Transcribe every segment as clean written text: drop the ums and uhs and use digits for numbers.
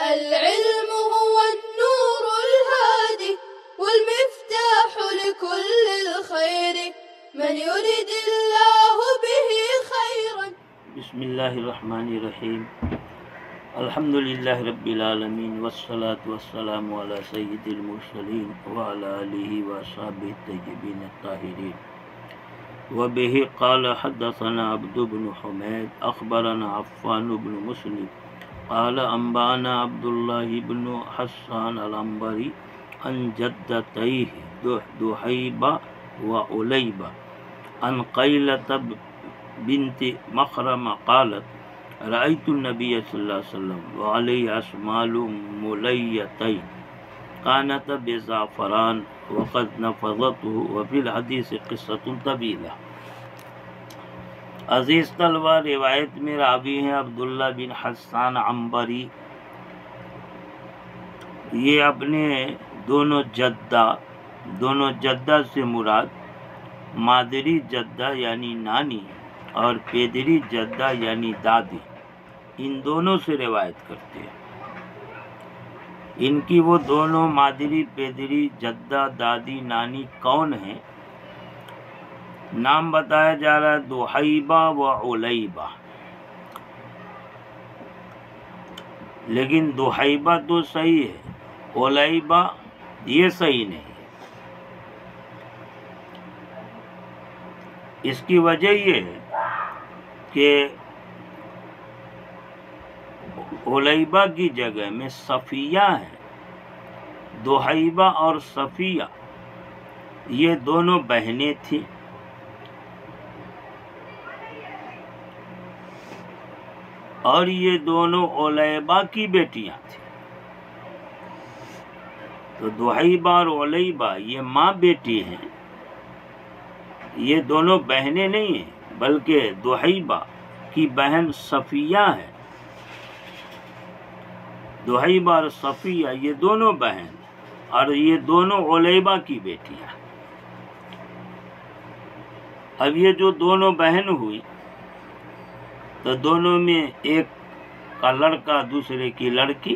العلم هو النور الهادي والمفتاح لكل الخير من يرد الله به خيرا. بسم اللہ الرحمن الرحیم. الحمد للہ رب العالمین والصلاة والسلام علی سید المرسلین وعلی آلہ وصحبہ الطیبین الطاہرین. وبہ قال حدثنا عبد بن حمید اخبرنا عفان بن مسلم قال انبانا عبد اللہ بن حسان العنبری عن جدتیہ دحیبہ وعلیبہ عن قیلۃ بنت مخرمہ قالت رأیت النبی صلی اللہ علیہ وسلم وعلیہ اسمال ملیتین كانت بزعفران وقد نفضته وفي الحديث قصة طويلة. عزیز طلبہ، روایت میں راوی ہیں عبداللہ بن حسان عنبری. یہ اپنے دونوں جدہ سے مراد مادری جدہ یعنی نانی اور پیدری جدہ یعنی دادی، ان دونوں سے روایت کرتے ہیں. ان کی وہ دونوں مادری پیدری جدہ دادی نانی کون ہیں؟ نام بتایا جا رہا ہے دحیبہ و علیبہ، لیکن دحیبہ تو صحیح ہے، علیبہ یہ صحیح نہیں ہے. اس کی وجہ یہ ہے کہ علیبہ کی جگہ میں صفیہ ہے. دحیبہ اور صفیہ یہ دونوں بہنیں تھیں، اور یہ دونوں علیبہ کی بیٹیاں تھیں. تو دحیبہ اور علیبہ یہ ماں بیٹی ہیں، یہ دونوں بہنیں نہیں ہیں، بلکہ دحیبہ کی بہن صفیہ ہے. دحیبہ اور صفیہ یہ دونوں بہن اور یہ دونوں علیبہ کی بیٹیاں. اب یہ جو دونوں بہن ہوئی تو دونوں میں ایک کا لڑکا دوسرے کی لڑکی،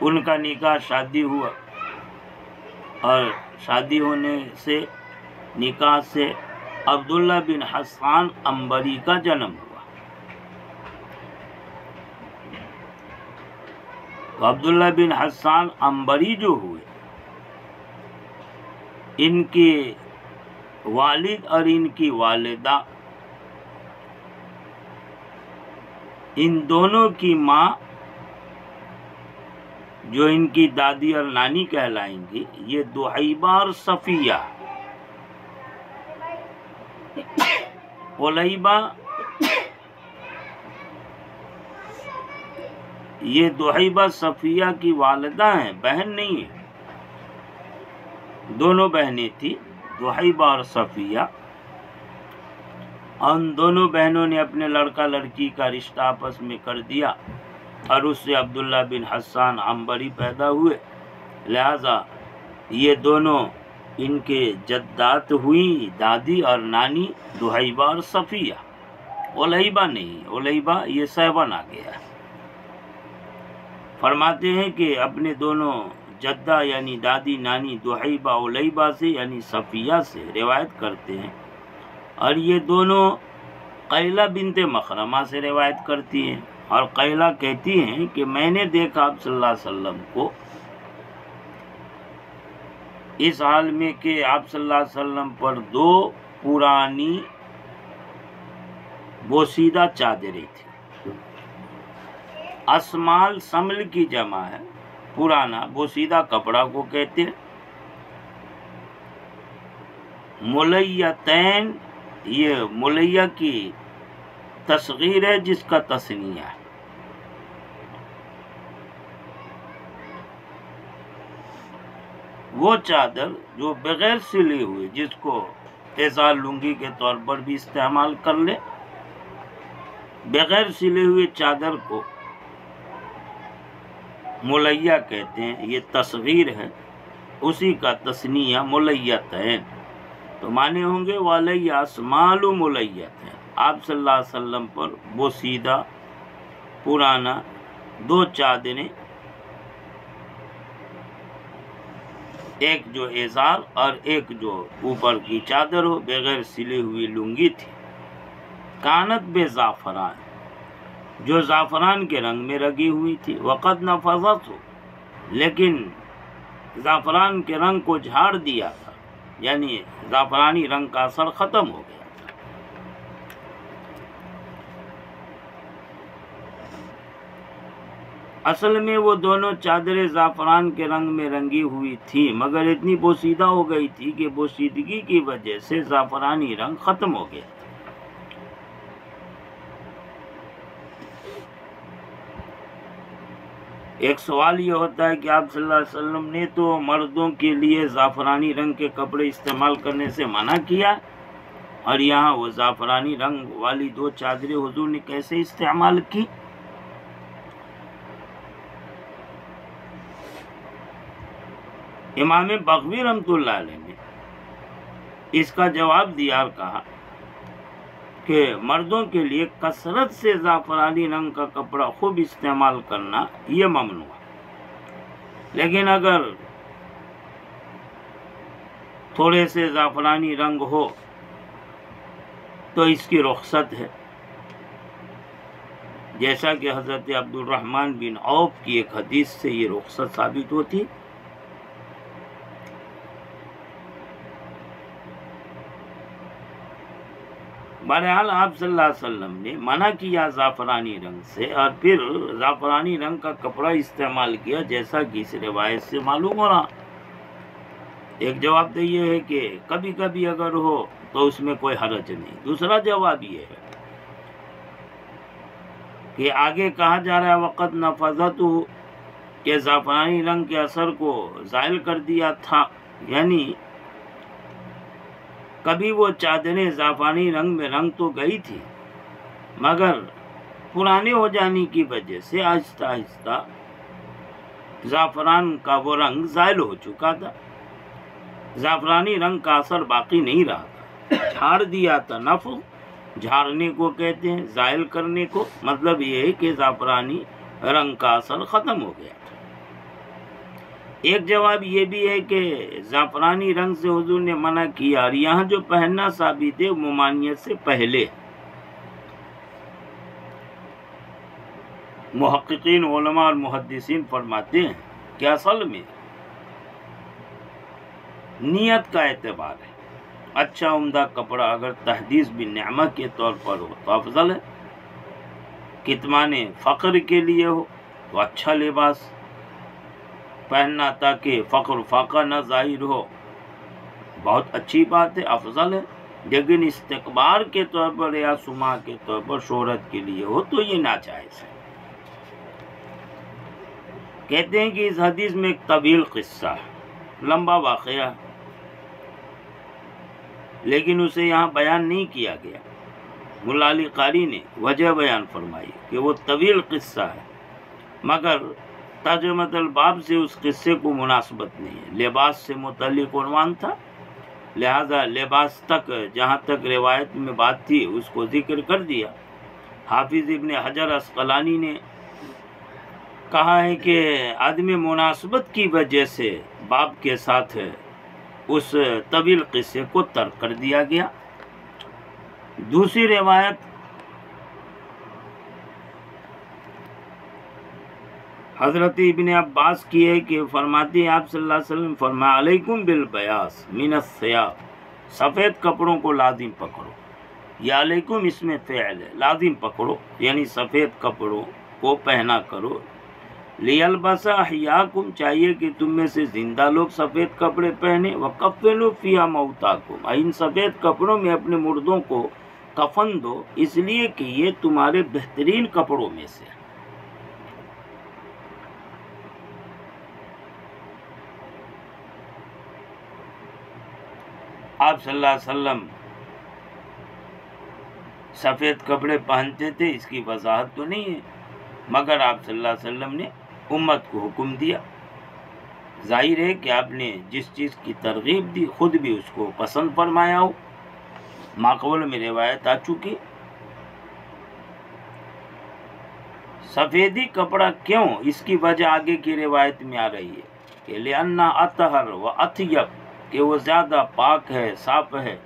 ان کا نکاح شادی ہوا، اور شادی ہونے سے نکاح سے عبداللہ بن حسان عنبری کا جنم ہوا. تو عبداللہ بن حسان عنبری جو ہوئے، ان کے والد اور ان کی والدہ، ان دونوں کی ماں جو ان کی دادی اور نانی کہلائیں گی، یہ دحیبہ اور صفیہ. علیبہ یہ دحیبہ صفیہ کی والدہ ہیں، بہن نہیں ہیں. دونوں بہنیں تھیں، دحیبہ اور صفیہ. ان دونوں بہنوں نے اپنے لڑکا لڑکی کا رشتہ آپس میں کر دیا، اور اس سے عبداللہ بن حسان عنبری پیدا ہوئے. لہذا یہ دونوں ان کے جدات ہوئی، دادی اور نانی دحیبہ اور صفیہ. علیبہ نہیں، علیبہ یہ 7 آ گیا. فرماتے ہیں کہ اپنے دونوں جدہ یعنی دادی نانی دحیبہ علیبہ سے یعنی صفیہ سے روایت کرتے ہیں، اور یہ دونوں قیلہ بنت مخرمہ سے روایت کرتی ہیں. اور قیلہ کہتی ہیں کہ میں نے دیکھا آپ صلی اللہ علیہ وسلم کو اس حال میں کہ آپ صلی اللہ علیہ وسلم پر 2 پرانی بوسیدہ چادریں تھیں. اسمال سمل کی جمع ہے، پرانا بوسیدہ کپڑا کو کہتے ہیں. ملیتین یہ ملیہ کی تصغیر ہے جس کا تثنیہ ہے. وہ چادر جو بغیر سلے ہوئے، جس کو اعزاز لنگی کے طور پر بھی استعمال کر لے، بغیر سلے ہوئے چادر کو ملیہ کہتے ہیں. یہ تصغیر ہے، اسی کا تثنیہ ملیتین. تو معنی ہوں گے والی اسمال ملیتین، آپ صلی اللہ علیہ وسلم پر وہ سیدھا پرانا 2 چادریں، ایک جو ازار اور ایک جو اوپر کی چادر ہو، بغیر سلی ہوئی لنگی تھی، کانت بے زعفران، جو زعفران کے رنگ میں رنگی ہوئی تھی، وقد نفضت ہو، لیکن زعفران کے رنگ کو جھاڑ دیا تھا، یعنی زعفرانی رنگ کا اثر ختم ہو گیا تھا۔ اصل میں وہ دونوں چادریں زعفران کے رنگ میں رنگی ہوئی تھی، مگر اتنی بوسیدہ ہو گئی تھی کہ بوسیدگی کی وجہ سے زعفرانی رنگ ختم ہو گیا تھا۔ ایک سوال یہ ہوتا ہے کہ آپ صلی اللہ علیہ وسلم نے تو مردوں کے لیے زعفرانی رنگ کے کپڑے استعمال کرنے سے منع کیا، اور یہاں وہ زعفرانی رنگ والی 2 چادریں حضور نے کیسے استعمال کی؟ امام بغوی رحمۃ اللہ علیہ نے اس کا جواب دیا اور کہا کہ مردوں کے لیے کثرت سے زعفرانی رنگ کا کپڑا خوب استعمال کرنا یہ ممنوع ہے، لیکن اگر تھوڑے سے زعفرانی رنگ ہو تو اس کی رخصت ہے، جیسا کہ حضرت عبد الرحمن بن عوف کی ایک حدیث سے یہ رخصت ثابت ہوتی۔ بہرحال آپ صلی اللہ علیہ وسلم نے منع کیا زعفرانی رنگ سے، اور پھر زعفرانی رنگ کا کپڑا استعمال کیا، جیسا کہ اس روایت سے معلوم ہو رہا۔ ایک جواب تو یہ ہے کہ کبھی کبھی اگر ہو تو اس میں کوئی حرج نہیں۔ دوسرا جواب یہ ہے کہ آگے کہا جا رہا ہے وقت نفضت کہ زعفرانی رنگ کے اثر کو زائل کر دیا تھا، یعنی کبھی وہ چادریں زعفرانی رنگ میں رنگ تو گئی تھی، مگر پرانے ہو جانے کی وجہ سے آہستہ آہستہ زعفران کا وہ رنگ زائل ہو چکا تھا، زعفرانی رنگ کا اثر باقی نہیں رہا تھا، جھاڑ دیا تھا۔ نفو جھاڑنے کو کہتے ہیں، زائل کرنے کو، مطلب یہ ہے کہ زعفرانی رنگ کا اثر ختم ہو گیا تھا۔ ایک جواب یہ بھی ہے کہ زعفرانی رنگ سے حضور نے منع کیا، اور یہاں جو پہننا ثابت ہے ممانعت سے پہلے۔ محققین علماء اور محدثین فرماتے ہیں کہ اصل میں نیت کا اعتبار ہے، اچھا عمدہ کپڑا اگر تحدیث بالنعمہ کے طور پر ہو تو افضل ہے، کتمان فقر کے لیے ہو تو اچھا لباس پہننا تاکہ فقر فاقہ نہ ظاہر ہو، بہت اچھی بات ہے، افضل ہے، لیکن استقبار کے طور پر یا سما کے طور پر شہرت کے لیے ہو تو یہ ناجائز ہے۔ کہتے ہیں کہ اس حدیث میں ایک طویل قصہ ہے، لمبا واقعہ، لیکن اسے یہاں بیان نہیں کیا گیا۔ ملا علی قاری نے وجہ بیان فرمائی کہ وہ طویل قصہ ہے، مگر ترجمۃ الباب سے اس قصے کو مناسبت نہیں ہے، لباس سے متعلق عنوان تھا، لہذا لباس تک جہاں تک روایت میں بات تھی اس کو ذکر کر دیا۔ حافظ ابن حجر عسقلانی نے کہا ہے کہ عدم مناسبت کی وجہ سے باب کے ساتھ اس طویل قصے کو ترک کر دیا گیا۔ دوسری روایت حضرت ابن عباس کی ہے کہ فرماتے ہیں آپ صلی اللہ علیہ وسلم فرمایا علیکم بالبیاض من الثیاب، سفید کپڑوں کو لازم پکڑو، یا علیکم اس میں فعل ہے، لازم پکڑو یعنی سفید کپڑوں کو پہنا کرو، لیلبس احیاکم چاہیے کہ تم میں سے زندہ لوگ سفید کپڑے پہنے، وکفنوا فیہا موتاکم، ان سفید کپڑوں میں اپنے مردوں کو کفن دو، اس لیے کہ یہ تمہارے بہترین کپڑوں میں سے۔ آپ صلی اللہ علیہ وسلم سفید کپڑے پہنتے تھے، اس کی وضاحت تو نہیں ہے، مگر آپ صلی اللہ علیہ وسلم نے امت کو حکم دیا۔ ظاہر ہے کہ آپ نے جس چیز کی ترغیب دی خود بھی اس کو پسند فرمایا ہو، ماقبل میں روایت آ چکی سفیدی کپڑا کیوں؟ اس کی وجہ آگے کی روایت میں آ رہی ہے کہ لِأَنَّ أَطْهَرَ وَأَطْيَبَ، کہ وہ زیادہ پاک ہے، صاف ہے۔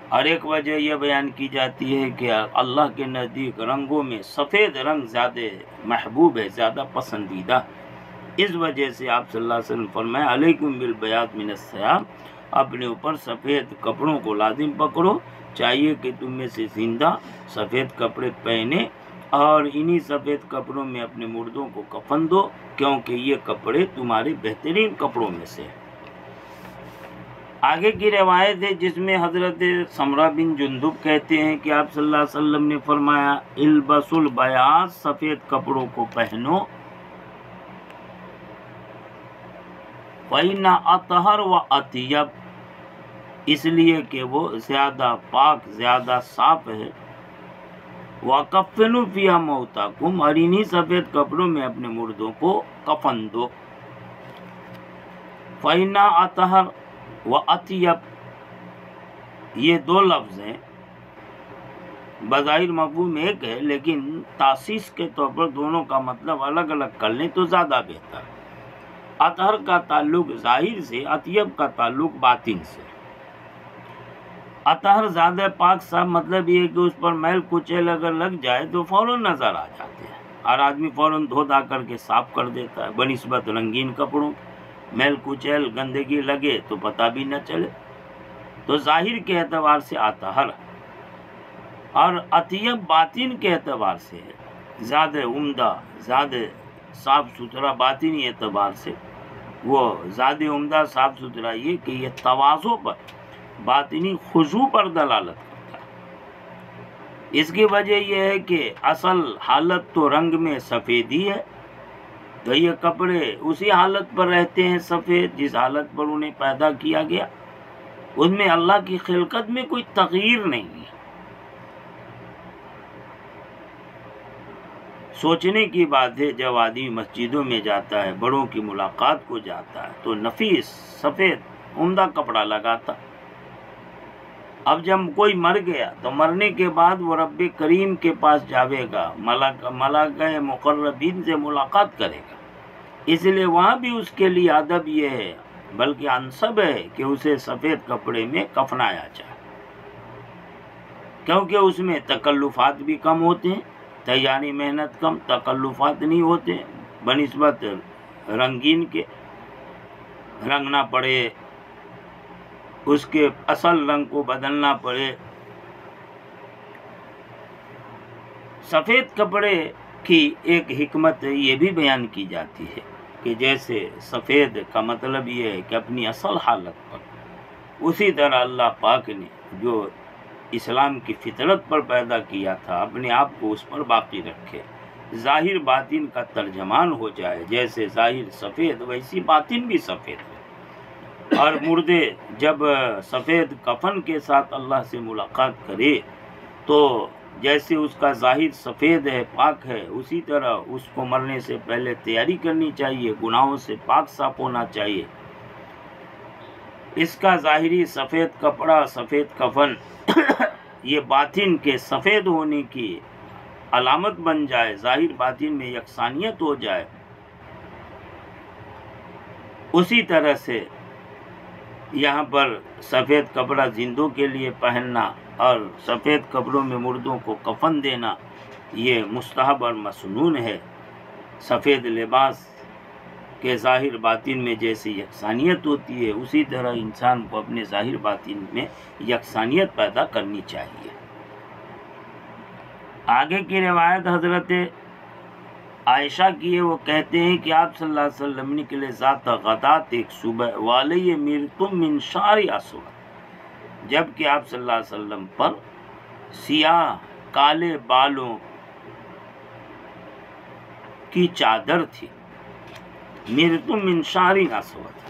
اور ایک وجہ یہ بیان کی جاتی ہے کہ اللہ کے نزدیک رنگوں میں سفید رنگ زیادہ محبوب ہے، زیادہ پسندیدہ۔ اس وجہ سے آپ صلی اللہ علیہ وسلم فرمایا علیکم بالبیاض من الثیاب، اپنے اوپر سفید کپڑوں کو لازم پکڑو، چاہیے کہ تم میں سے زندہ سفید کپڑے پہنے اور انہی سفید کپڑوں میں اپنے مردوں کو کفن دو، کیونکہ یہ کپڑے تمہارے بہترین کپڑوں میں سے ہیں۔ آگے کی روایت ہے جس میں حضرت سمرہ بن جندب کہتے ہیں کہ آپ صلی اللہ علیہ وسلم نے فرمایا البسوا البیاض، سفید کپڑوں کو پہنو، فَإِنَّ أَطْهَرَ وَأَطْيَبَ، اس لیے کہ وہ زیادہ پاک، زیادہ صاف ہے۔ وَكَفِّنُوا فِيهَا مَوْتَاكُمْ، اور انہی سفید کپڑوں میں اپنے مردوں کو کفن دو۔ فَإِنَّ أَطْهَرَ وَأَطْيَبَ، یہ دو لفظ ہیں، بظاہر مفہوم ایک ہے لیکن تاسیس کے طور پر دونوں کا مطلب الگ الگ کر لیں تو زیادہ بہتر۔ اطہر کا تعلق ظاہر سے، اطیب کا تعلق باطن سے۔ اطہر زیادہ پاک صاحب مطلب یہ ہے کہ اس پر میل کچیل اگر لگ جائے تو فوراً نظر آ جاتے ہیں اور آدمی فوراً دھو دھا کر کے صاف کر دیتا ہے، بنسبت رنگین کپڑوں میل کچیل گندگی لگے تو پتہ بھی نہ چلے، تو ظاہر کے اعتبار سے اطہر، اور اطیب باطن کے اعتبار سے ہے، زیادہ عمدہ، زیادہ صاف ستھرا باطنی اعتبار سے۔ وہ زیادہ عمدہ صاف ستھرا یہ کہ یہ تواضع پر، باطنی خضوع پر دلالت کرتا ہے۔ اس کی وجہ یہ ہے کہ اصل حالت تو رنگ میں سفیدی ہے، تو یہ کپڑے اسی حالت پر رہتے ہیں سفید جس حالت پر انہیں پیدا کیا گیا، ان میں اللہ کی خلقت میں کوئی تغییر نہیں ہے۔ سوچنے کی بات ہے جب آدمی مسجدوں میں جاتا ہے، بڑوں کی ملاقات کو جاتا ہے تو نفیس سفید عمدہ کپڑا لگاتا، اب جب کوئی مر گیا تو مرنے کے بعد وہ رب کریم کے پاس جاوے گا، ملائکہ مقربین سے ملاقات کرے گا، اس لیے وہاں بھی اس کے لیے ادب یہ ہے، بلکہ انسب ہے کہ اسے سفید کپڑے میں کفنایا جائے، کیونکہ اس میں تکلفات بھی کم ہوتے ہیں، تیاری محنت کم، تکلفات نہیں ہوتے بنسبت رنگین کے، رنگ نہ پڑے، اس کے اصل رنگ کو بدلنا پڑے۔ سفید کپڑے کی ایک حکمت یہ بھی بیان کی جاتی ہے کہ جیسے سفید کا مطلب یہ ہے کہ اپنی اصل حالت پر، اسی طرح اللہ پاک نے جو اسلام کی فطرت پر پیدا کیا تھا اپنے آپ کو اس پر باقی رکھے، ظاہر باطن کا ترجمان ہو جائے، جیسے ظاہر سفید ویسی باطن بھی سفید ہے۔ اور مردے جب سفید کفن کے ساتھ اللہ سے ملاقات کرے تو جیسے اس کا ظاہر سفید ہے، پاک ہے، اسی طرح اس کو مرنے سے پہلے تیاری کرنی چاہیے، گناہوں سے پاک صاف ہونا چاہیے۔ اس کا ظاہری سفید کپڑا، سفید کفن یہ باطن کے سفید ہونے کی علامت بن جائے، ظاہر باطن میں یکسانیت ہو جائے۔ اسی طرح سے یہاں پر سفید کپڑا زندوں کے لیے پہننا اور سفید کپڑوں میں مردوں کو کفن دینا یہ مستحب اور مسنون ہے۔ سفید لباس کے ظاہر باطن میں جیسے یکسانیت ہوتی ہے، اسی طرح انسان کو اپنے ظاہر باطن میں یکسانیت پیدا کرنی چاہیے۔ آگے کی روایت حضرت عائشہ کی ہے، وہ کہتے ہیں کہ آپ صلی اللہ علیہ وسلم نکلے ذات غدات ایک صبح، والی مرتم من شعر اسود، جبکہ آپ صلی اللہ علیہ وسلم پر سیاہ کالے بالوں کی چادر تھی، مرتم من شعر اسود،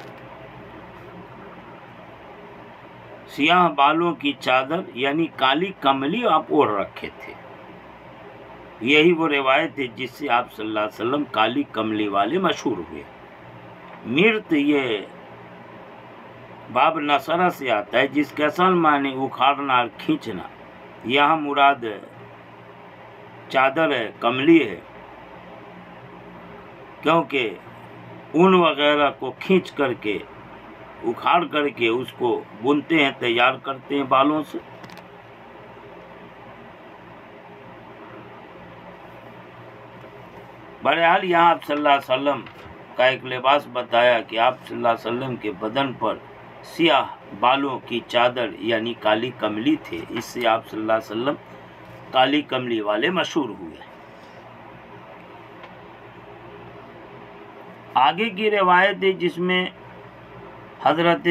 سیاہ بالوں کی چادر یعنی کالی کملی آپ اوڑھ رکھے تھے۔ یہی وہ روایت ہے جس سے آپ صلی اللہ علیہ وسلم کالی کملی والے مشہور ہوئے۔ مرت یہ باب نصرہ سے آتا ہے جس کے اصل معنی اکھاڑنا اور کھینچنا، یہاں مراد چادر ہے کملی ہے، کیونکہ اون وغیرہ کو کھینچ کر کے اکھاڑ کر کے اس کو بنتے ہیں، تیار کرتے ہیں بالوں سے۔ بہرحال یہاں آپ صلی اللہ علیہ وسلم کا ایک لباس بتایا کہ آپ صلی اللہ علیہ وسلم کے بدن پر سیاہ بالوں کی چادر یعنی کالی کملی تھے، اس سے آپ صلی اللہ علیہ وسلم کالی کملی والے مشہور ہوئے۔ آگے کی روایت ہے جس میں حضرت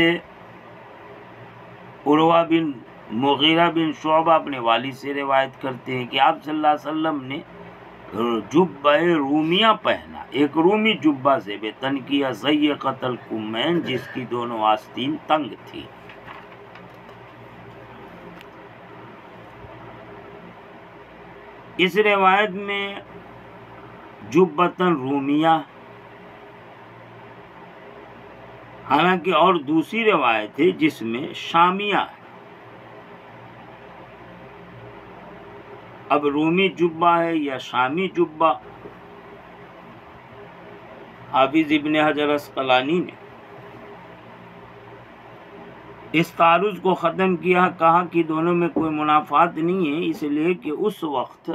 عروہ بن مغیرہ بن شعبہ اپنے والد سے روایت کرتے ہیں کہ آپ صلی اللہ علیہ وسلم نے جبہ رومیہ پہنا، ایک رومی جبہ زیب تن کیا، ضیقۃ الکمین، جس کی دونوں آستین تنگ تھی۔ اس روایت میں جبتن رومیہ، حالانکہ اور دوسری روایت ہے جس میں شامیہ ہے۔ اب رومی جبہ ہے یا شامی جبہ، حافظ ابن حجر عسقلانی نے اس تعارض کو ختم کیا، کہا کہ دونوں میں کوئی منافات نہیں ہے، اس لیے کہ اس وقت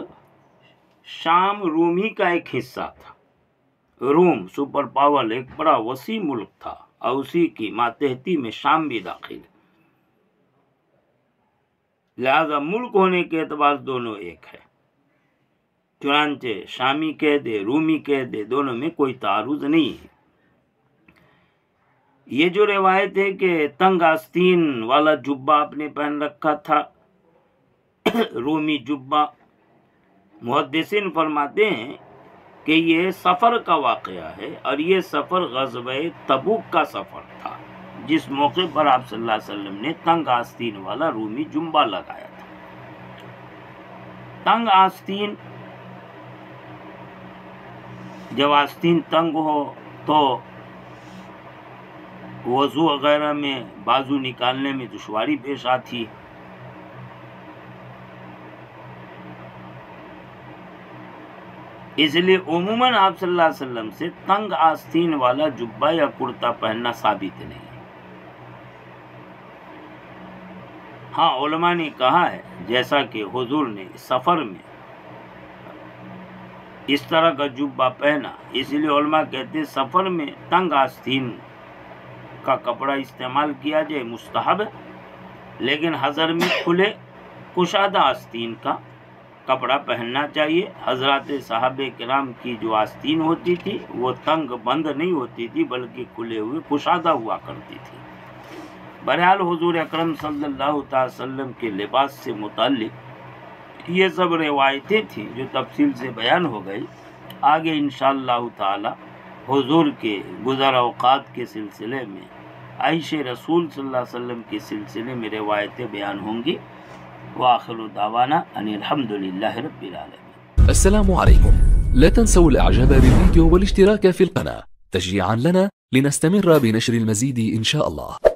شام رومی کا ایک حصہ تھا۔ روم سپر پاور ایک بڑا وسیع ملک تھا اور اسی کی ماتحتی میں شام بھی داخل ہے، لہذا ملک ہونے کے اعتبار دونوں ایک ہے، چنانچہ شامی کہہ دے رومی کہہ دے، دونوں میں کوئی تعارض نہیں ہے۔ یہ جو روایت ہے کہ تنگ آستین والا جبہ آپ نے پہن رکھا تھا، رومی جبہ، محدثین فرماتے ہیں کہ یہ سفر کا واقعہ ہے، اور یہ سفر غزوہ تبوک کا سفر تھا، جس موقع پر آپ صلی اللہ علیہ وسلم نے تنگ آستین والا رومی جبہ لگایا تھا۔ تنگ آستین، جب آستین تنگ ہو تو وضو وغیرہ میں بازو نکالنے میں دشواری پیش آتی ہے۔ اس لیے عموماً آپ صلی اللہ علیہ وسلم سے تنگ آستین والا جبہ یا کرتا پہننا ثابت نہیں ہے۔ ہاں علماء نے کہا ہے جیسا کہ حضور نے سفر میں اس طرح کا جبہ پہنا، اس لیے علماء کہتے ہیں سفر میں تنگ آستین کا کپڑا استعمال کیا جائے مستحب ہے، لیکن حضر میں کھلے کشادہ آستین کا کپڑا پہننا چاہیے۔ حضرات صحابہ کرام کی جو آستین ہوتی تھی وہ تنگ بند نہیں ہوتی تھی بلکہ کھلے ہوئے کشادہ ہوا کرتی تھی۔ بہرحال حضور اکرم صلی اللہ تعالی وسلم کے لباس سے متعلق یہ سب روایتیں تھیں جو تفصیل سے بیان ہو گئی۔ آگے انشاءاللہ تعالی حضور کے گزر اوقات کے سلسلے میں، عیش رسول صلی اللہ علیہ وسلم کے سلسلے میں روایتیں بیان ہوں گی۔ وآخر دعوانا ان الحمد للہ رب العالمين. السلام عليكم. لا تنسوا الاعجاب بالفيديو والاشتراك في القناة تشجيعا لنا لنستمر بنشر المزيد ان شاء الله.